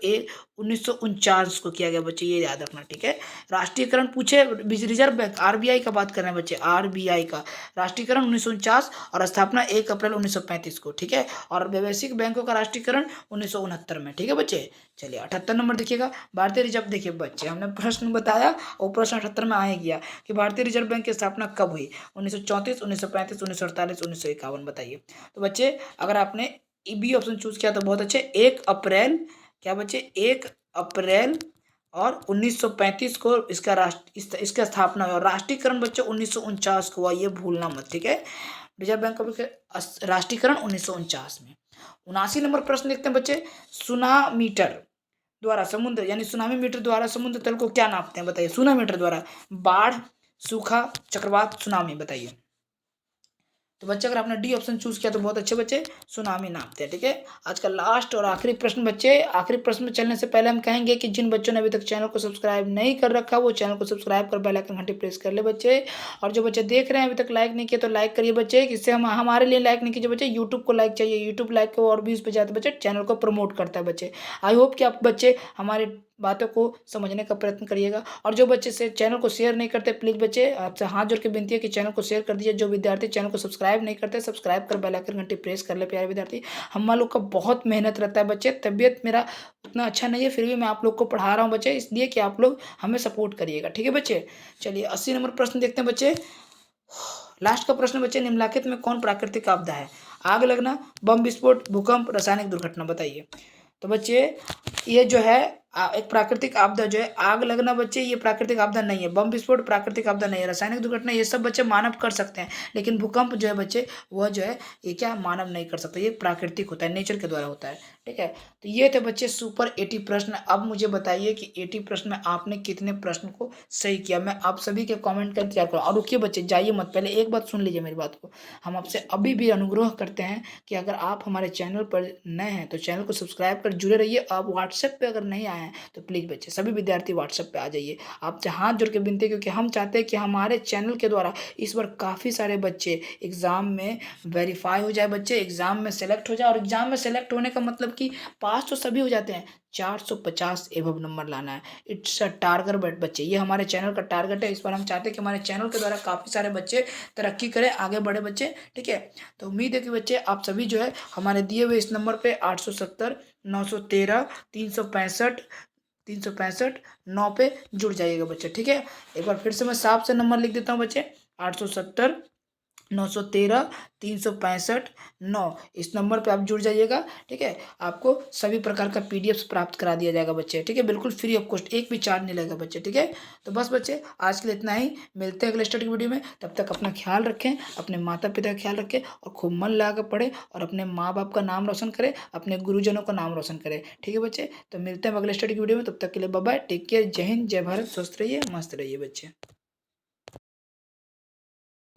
1949 को किया गया बच्चे, ये याद रखना, ठीक है। राष्ट्रीयकरण पूछे, रिजर्व बैंक आरबीआई का बात कर रहे हैं बच्चे, आरबीआई का राष्ट्रीयकरण 1949 और स्थापना 1 अप्रैल 1935 को, ठीक है। और व्यावसायिक बैंकों का राष्ट्रीयकरण 1969 में, ठीक है बच्चे। चलिए 78 नंबर देखिएगा, भारतीय रिजर्व, देखिए बच्चे हमने प्रश्न बताया और प्रश्न 78 में आया गया कि भारतीय रिजर्व बैंक की स्थापना कब हुई? 1934, 1935, 1948, 1951 बताइए। तो बच्चे अगर आपने बी ऑप्शन चूज किया तो बहुत अच्छे, 1 अप्रैल, क्या बच्चे, 1 अप्रैल और 1935 को इसका स्थापना हुआ। राष्ट्रीयकरण बच्चे 1949 को हुआ, ये भूलना मत, ठीक है। रिजर्व बैंक का राष्ट्रीयकरण 1949 में। 79 नंबर प्रश्न देखते हैं बच्चे, सुनामीटर द्वारा समुद्र यानी सुनामी मीटर द्वारा समुद्र तल को क्या नापते हैं बताइए? सुनामीटर द्वारा बाढ़, सूखा, चक्रवात, सुनामी बताइए। तो बच्चे अगर आपने डी ऑप्शन चूज किया तो बहुत अच्छे बच्चे, सुनामी नापते हैं, ठीक है। आज का लास्ट और आखिरी प्रश्न बच्चे, आखिरी प्रश्न में चलने से पहले हम कहेंगे कि जिन बच्चों ने अभी तक चैनल को सब्सक्राइब नहीं कर रखा वो चैनल को सब्सक्राइब कर बेल आइकन घंटी प्रेस कर ले बच्चे। और जो बच्चे देख रहे हैं अभी तक लाइक नहीं किए तो लाइक करिए बच्चे, इससे हम हमारे लिए लाइक नहीं कीजिए बच्चे, यूट्यूब को लाइक चाहिए, यूट्यूब लाइक को और व्यूज पे जाते हैं बच्चे, चैनल को प्रमोट करता है बच्चे। आई होप कि आप बच्चे हमारे बातों को समझने का प्रयत्न करिएगा। और जो बच्चे से चैनल को शेयर नहीं करते, प्लीज़ बच्चे आपसे हाथ जोड़ के विनती है कि चैनल को शेयर कर दीजिए। जो विद्यार्थी चैनल को सब्सक्राइब नहीं करते, सब्सक्राइब कर बेल आइकन घंटी प्रेस कर ले प्यारे विद्यार्थी। हम लोग का बहुत मेहनत रहता है बच्चे, तबीयत मेरा उतना अच्छा नहीं है, फिर भी मैं आप लोग को पढ़ा रहा हूँ बच्चे, इसलिए कि आप लोग हमें सपोर्ट करिएगा, ठीक है बच्चे। चलिए 80 नंबर प्रश्न देखते हैं बच्चे। लास्ट का प्रश्न बच्चे, निम्नलिखित में कौन प्राकृतिक आपदा है? आग लगना, बम विस्फोट, भूकंप, रासायनिक दुर्घटना बताइए। तो बच्चे ये जो है एक प्राकृतिक आपदा जो है, आग लगना बच्चे ये प्राकृतिक आपदा नहीं है, बम विस्फोट प्राकृतिक आपदा नहीं है, रासायनिक दुर्घटना ये सब बच्चे मानव कर सकते हैं, लेकिन भूकंप जो है बच्चे वह जो है ये क्या मानव नहीं कर सकता, ये प्राकृतिक होता है, नेचर के द्वारा होता है, ठीक है। तो ये थे बच्चे सुपर 80 प्रश्न। अब मुझे बताइए कि 80 प्रश्न में आपने कितने प्रश्न को सही किया? मैं आप सभी के कमेंट का इंतजार करूँ। और रुकिए बच्चे, जाइए मत, पहले एक बात सुन लीजिए मेरी बात को। हम आपसे अभी भी अनुग्रह करते हैं कि अगर आप हमारे चैनल पर नए हैं तो चैनल को सब्सक्राइब कर जुड़े रहिए। आप व्हाट्सएप पे अगर नहीं आए हैं तो प्लीज़ बच्चे सभी विद्यार्थी व्हाट्सएप पे आ जाइए। आपसे हाथ जोड़ के विनती है, क्योंकि हम चाहते हैं कि हमारे चैनल के द्वारा इस बार काफ़ी सारे बच्चे एग्ज़ाम में वेरीफाई हो जाए, बच्चे एग्ज़ाम में सेलेक्ट हो जाए। और एग्ज़ाम में सेलेक्ट होने का मतलब कि पास तो सभी हो जाते हैं, 450 एबव नंबर लाना है। इट्स अ टारगेट बच्चे, ये हमारे चैनल का टारगेट है। इस बार हम चाहते हैं कि हमारे चैनल के द्वारा काफ़ी सारे बच्चे तरक्की करें, आगे बढ़े बच्चे, ठीक है। तो उम्मीद है कि बच्चे आप सभी जो है हमारे दिए हुए इस नंबर पे 870 913 365 365 9 पे जुड़ जाइएगा बच्चे, ठीक है। एक बार फिर से मैं साफ से नंबर लिख देता हूँ बच्चे, 870 913 365 9, इस नंबर पे आप जुड़ जाइएगा, ठीक है। आपको सभी प्रकार का पीडीएफ प्राप्त करा दिया जाएगा बच्चे, ठीक है, बिल्कुल फ्री ऑफ कॉस्ट, एक भी चार्ज नहीं लगेगा बच्चे, ठीक है। तो बस बच्चे आज के लिए इतना ही, मिलते हैं अगले स्टडी वीडियो में। तब तक अपना ख्याल रखें, अपने माता पिता का ख्याल रखें और खूब मन लगा कर पढ़ें और अपने माँ बाप का नाम रोशन करें, अपने गुरुजनों का नाम रोशन करें, ठीक है बच्चे। तो मिलते हैं अगले स्टडी वीडियो में, तब तक के लिए बाय बाय, टेक केयर, जय हिंद, जय भारत, स्वस्थ रहिए, मस्त रहिए बच्चे।